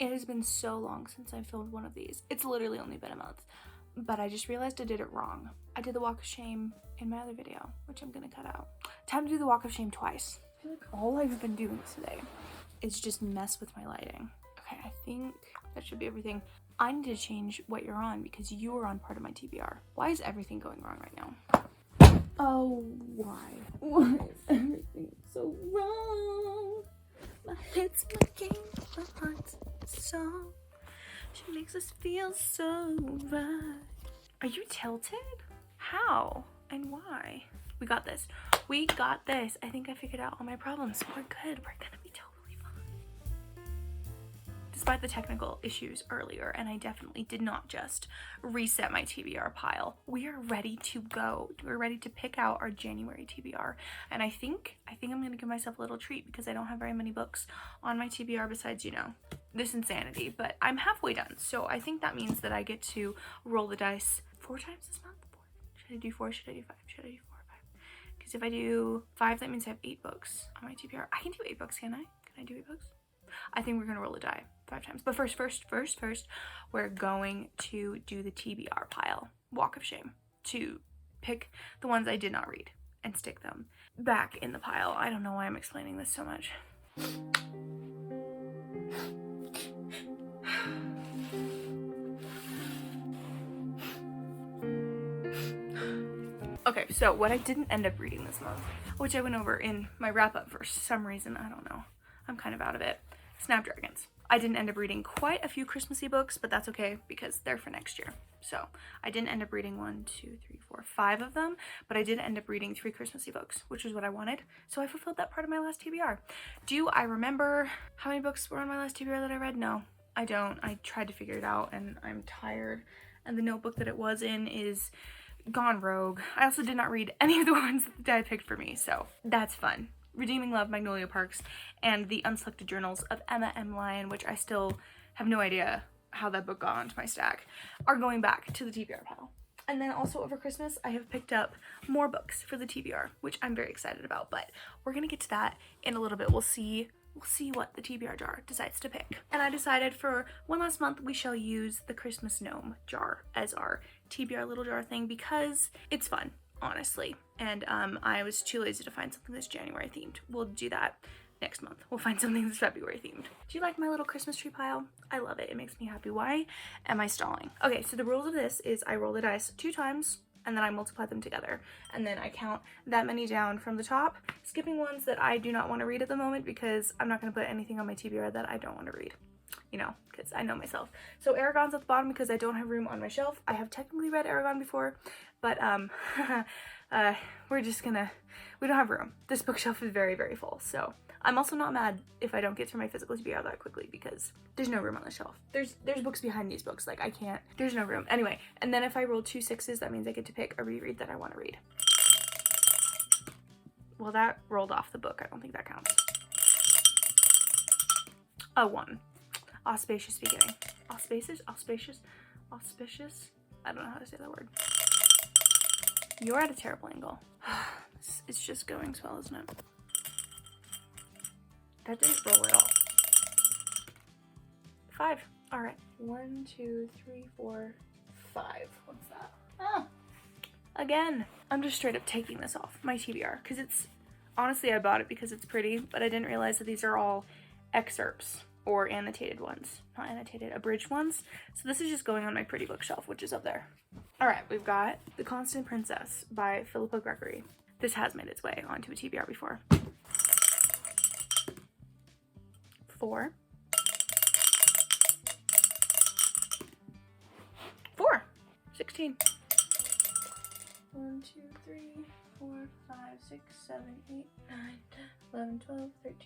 It has been so long since I filmed one of these. It's literally only been a month, but I just realized I did it wrong. I did the walk of shame in my other video, which I'm gonna cut out. Time to do the walk of shame twice. I feel like all I've been doing today is just mess with my lighting. Okay, I think that should be everything. I need to change what you're on because you are on part of my TBR. Why is everything going wrong right now? Oh, why? Why is everything so wrong? My head's making my heart's song. She makes us feel so right. Are you tilted? How and why? We got this. We got this. I think I figured out all my problems. We're good. We're gonna be totally fine. Despite the technical issues earlier, and I definitely did not just reset my TBR pile, we are ready to go. We're ready to pick out our January TBR. And I think I'm gonna give myself a little treat because I don't have very many books on my TBR besides, you know, this insanity, but I'm halfway done. So I think that means that I get to roll the dice 4 times this month. Should I do 4? Should I do 5? Should I do 4 or 5? Because if I do 5, that means I have 8 books on my TBR. I can do 8 books, can I? Can I do 8 books? I think we're gonna roll a die 5 times. But first, we're going to do the TBR pile. Walk of shame. To pick the ones I did not read and stick them back in the pile. I don't know why I'm explaining this so much. Okay, so what I didn't end up reading this month, which I went over in my wrap-up for some reason, I don't know, I'm kind of out of it, Snapdragons. I didn't end up reading quite a few Christmassy books, but that's okay because they're for next year. So I didn't end up reading 1, 2, 3, 4, 5 of them, but I did end up reading 3 Christmassy books, which is what I wanted. So I fulfilled that part of my last TBR. Do I remember how many books were on my last TBR that I read? No, I don't. I tried to figure it out and I'm tired. And the notebook that it was in is gone rogue. I also did not read any of the ones that I picked for me, so that's fun. Redeeming Love, Magnolia Parks, and the Unselected Journals of Emma M. Lyon, which I still have no idea how that book got onto my stack, are going back to the TBR pile. And then also over Christmas, I have picked up more books for the TBR, which I'm very excited about, but we're gonna get to that in a little bit. We'll see what the TBR jar decides to pick. And I decided for one last month, we shall use the Christmas gnome jar as our TBR little jar thing because it's fun, honestly. And I was too lazy to find something that's January themed. We'll do that next month. We'll find something that's February themed. Do you like my little Christmas tree pile? I love it. It makes me happy. Why am I stalling? Okay, so the rules of this is I roll the dice 2 times and then I multiply them together. And then I count that many down from the top, skipping ones that I do not want to read at the moment because I'm not going to put anything on my TBR that I don't want to read. You know, because I know myself. So Aragon's at the bottom because I don't have room on my shelf. I have technically read Aragon before, but we don't have room. This bookshelf is very, very full. So I'm also not mad if I don't get through my physical TBR that quickly because there's no room on the shelf. There's books behind these books. Like there's no room. Anyway, and then if I roll 2 6s, that means I get to pick a reread that I want to read. Well, that rolled off the book. I don't think that counts. A 1. Auspicious beginning. Auspicious? I don't know how to say that word. You're at a terrible angle. It's just going swell, isn't it? That didn't roll at all. 5. All right. 1, 2, 3, 4, 5. What's that? Oh, again. I'm just straight up taking this off my TBR because it's, honestly, I bought it because it's pretty, but I didn't realize that these are all excerpts or annotated ones. Not annotated, abridged ones. So this is just going on my pretty bookshelf, which is up there. All right, we've got The Constant Princess by Philippa Gregory. This has made its way onto a TBR before. 4. 16. 1, 2, 3, 4, 5, 6, 7, 8, 9, 10, 11, 12, 13,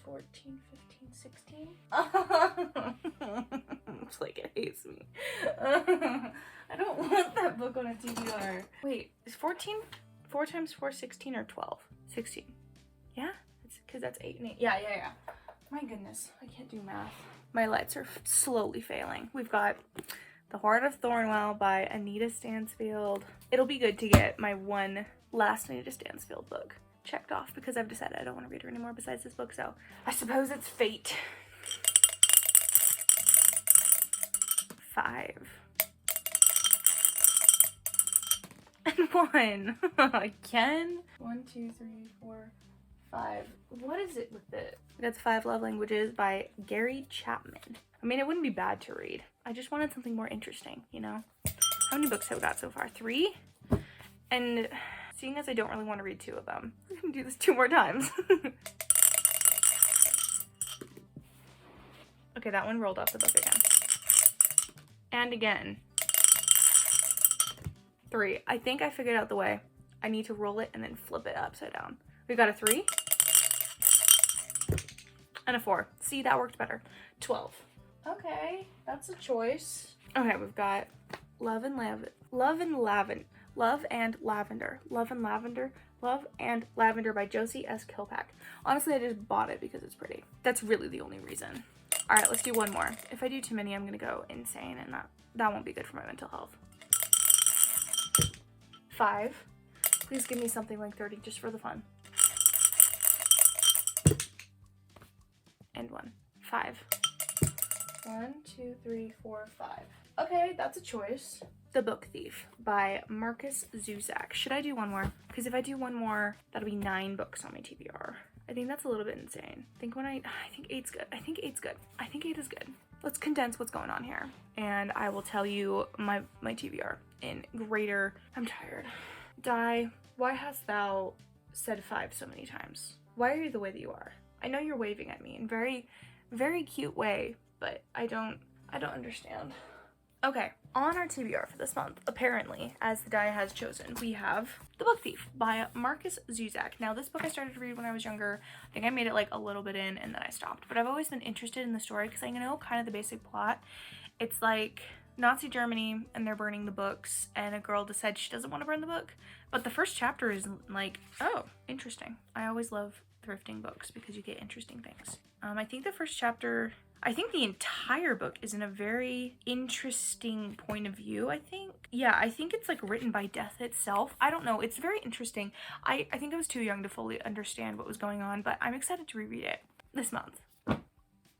14, 15, 16. It's like it hates me. I don't want that book on a TBR. Wait, is 14? 4 times 4, 16 or 12? 16. Yeah? Because that's 8 and 8. Yeah. My goodness, I can't do math. My lights are slowly failing. We've got The Heart of Thornwell by Anita Stansfield. It'll be good to get my one last Anita Stansfield book checked off because I've decided I don't want to read her anymore besides this book, so I suppose it's fate. 5. And 1. Again. 1, 2, 3, 4, 5. What is it with it? That's 5 Love Languages by Gary Chapman. I mean, it wouldn't be bad to read. I just wanted something more interesting, you know? How many books have we got so far? 3? And seeing as I don't really want to read 2 of them, I'm gonna do this 2 more times. Okay, that one rolled off the book again. And again. 3. I think I figured out the way. I need to roll it and then flip it upside down. We got a 3. And a 4. See, that worked better. 12. Okay, that's a choice. Okay, we've got Love and Lavender by Josie S. Kilpack. Honestly, I just bought it because it's pretty. That's really the only reason. All right, let's do one more. If I do too many, I'm gonna go insane, and that won't be good for my mental health. 5. Please give me something like 30 just for the fun. And 1. 5. 1, 2, 3, 4, 5. Okay, that's a choice. The Book Thief by Marcus Zusak. Should I do one more? Because if I do one more, that'll be 9 books on my TBR. I think that's a little bit insane. I think 8's good. I think 8's good. I think 8 is good. Let's condense what's going on here. And I will tell you my TBR in greater... I'm tired. Die, why hast thou said 5 so many times? Why are you the way that you are? I know you're waving at me in very, very cute way, but I don't understand. Okay, on our TBR for this month, apparently, as the die has chosen, we have The Book Thief by Marcus Zusak. Now, this book I started to read when I was younger. I think I made it like a little bit in and then I stopped. But I've always been interested in the story because I know kind of the basic plot. It's like Nazi Germany and they're burning the books and a girl decides she doesn't want to burn the book. But the first chapter is like, oh, interesting. I always love thrifting books because you get interesting things. I think the first chapter... I think the entire book is in a very interesting point of view, I think. Yeah, I think it's like written by death itself. I don't know. It's very interesting. I think I was too young to fully understand what was going on, but I'm excited to reread it this month. All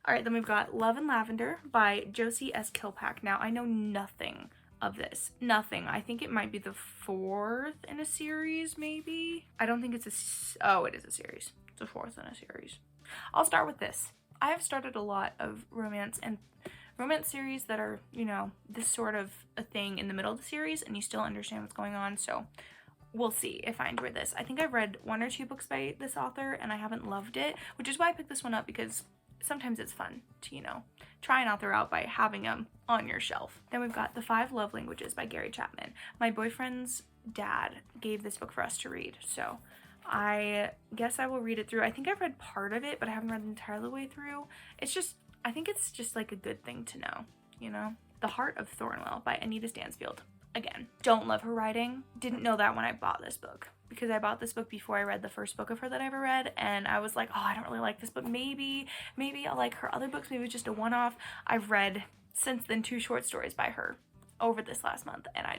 right, then we've got Love and Lavender by Josie S. Kilpack. Now, I know nothing of this. Nothing. I think it might be the 4th in a series, maybe. I don't think it's oh, it is a series. It's a 4th in a series. I'll start with this. I have started a lot of romance series that are, you know, this sort of a thing in the middle of the series and you still understand what's going on, so we'll see if I enjoy this. I think I've read 1 or 2 books by this author and I haven't loved it, which is why I picked this one up, because sometimes it's fun to, you know, try an author out by having them on your shelf. Then we've got The 5 Love Languages by Gary Chapman. My boyfriend's dad gave this book for us to read, so I guess I will read it through. I think I've read part of it, but I haven't read the entire way through. It's just, I think it's just like a good thing to know, you know? The Heart of Thornwell by Anita Stansfield. Again, don't love her writing. Didn't know that when I bought this book, because I bought this book before I read the first book of her that I ever read, and I was like, oh, I don't really like this, but maybe I'll like her other books. Maybe it's just a one-off. I've read since then 2 short stories by her over this last month, and I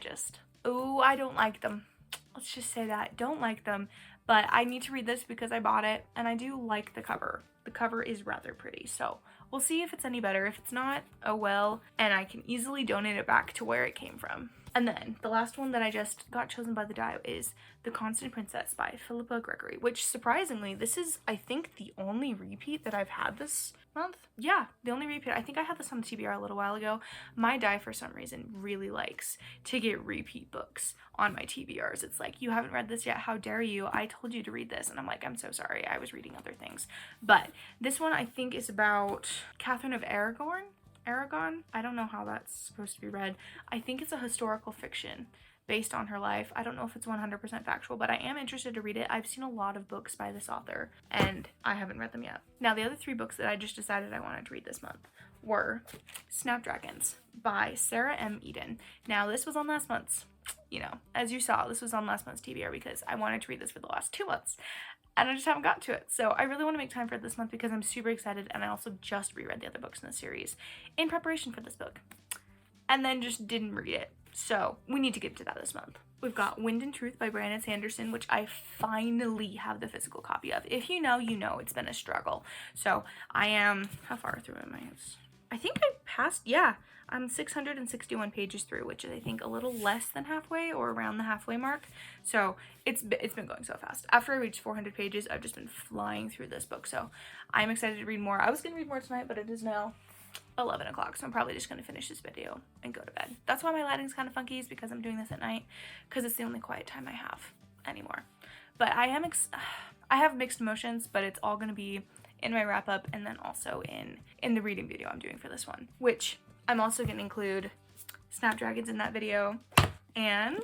don't like them. Let's just say that. Don't like them. But I need to read this because I bought it, and I do like the cover. The cover is rather pretty, so we'll see if it's any better. If it's not, oh well, and I can easily donate it back to where it came from. And then the last one that I just got chosen by the die is The Constant Princess by Philippa Gregory, which surprisingly, this is, I think, the only repeat that I've had this month. Yeah, the only repeat. I think I had this on the TBR a little while ago. My die, for some reason, really likes to get repeat books on my TBRs. It's like, you haven't read this yet, how dare you? I told you to read this. And I'm like, I'm so sorry, I was reading other things. But this one, I think, is about Catherine of Aragon. I don't know how that's supposed to be read. I think it's a historical fiction based on her life. I don't know if it's 100% factual, but I am interested to read it. I've seen a lot of books by this author, and I haven't read them yet. Now, the other 3 books that I just decided I wanted to read this month were Snapdragons by Sarah M. Eden. Now, this was on last month's, you know, as you saw, this was on last month's TBR because I wanted to read this for the last 2 months. And I just haven't got to it. So I really want to make time for it this month because I'm super excited, and I also just reread the other books in the series in preparation for this book. And then just didn't read it. So we need to get to that this month. We've got Wind and Truth by Brandon Sanderson, which I finally have the physical copy of. If you know, you know. It's been a struggle. So I am, how far through am I? It's I think I passed, yeah, I'm 661 pages through, which is I think a little less than halfway or around the halfway mark. So it's been going so fast. After I reached 400 pages, I've just been flying through this book. So I'm excited to read more. I was gonna read more tonight, but it is now 11 o'clock, so I'm probably just gonna finish this video and go to bed. That's why my lighting's kind of funky, is because I'm doing this at night, because it's the only quiet time I have anymore. But I have mixed emotions, but it's all gonna be in my wrap up and then also in the reading video I'm doing for this one, which I'm also gonna include Snapdragons in that video, and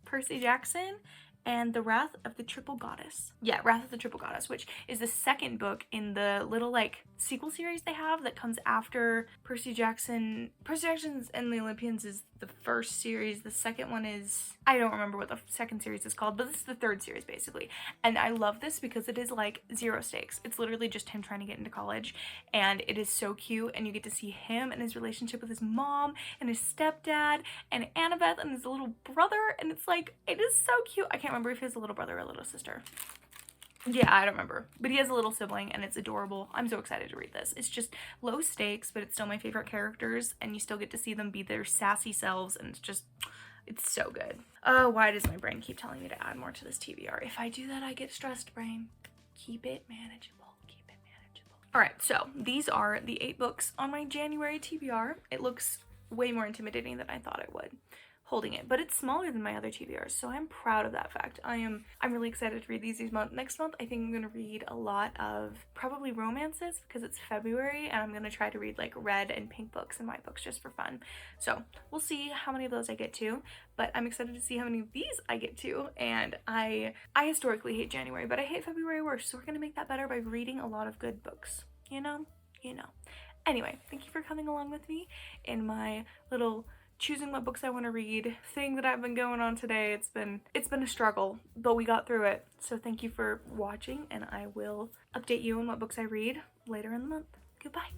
Percy Jackson and The Wrath of the Triple Goddess. Yeah, Wrath of the Triple Goddess, which is the second book in the little like sequel series they have that comes after Percy Jackson. Percy Jackson's and the Olympians is the first series. The second one is, I don't remember what the second series is called, but this is the third series basically. And I love this because it is like zero stakes. It's literally just him trying to get into college, and it is so cute, and you get to see him and his relationship with his mom and his stepdad and Annabeth and his little brother, and it's like, it is so cute. I can't remember if he has a little brother or a little sister. Yeah, I don't remember, but he has a little sibling and it's adorable. I'm so excited to read this. It's just low stakes, but it's still my favorite characters, and you still get to see them be their sassy selves, and it's so good. Oh, why does my brain keep telling me to add more to this TBR? If I do that, I get stressed, brain. Keep it manageable. Keep it manageable. All right, so these are the 8 books on my January TBR. It looks way more intimidating than I thought it would, holding it, but it's smaller than my other TBRs, so I'm proud of that fact. I'm really excited to read these month. Next month, I think I'm gonna read a lot of probably romances because it's February, and I'm gonna try to read like red and pink books and white books just for fun. So we'll see how many of those I get to, but I'm excited to see how many of these I get to. And I historically hate January, but I hate February worse, so we're gonna make that better by reading a lot of good books. You know. Anyway, thank you for coming along with me in my little choosing what books I want to read thing that I've been going on today. It's been a struggle, but we got through it. So thank you for watching, and I will update you on what books I read later in the month. Goodbye.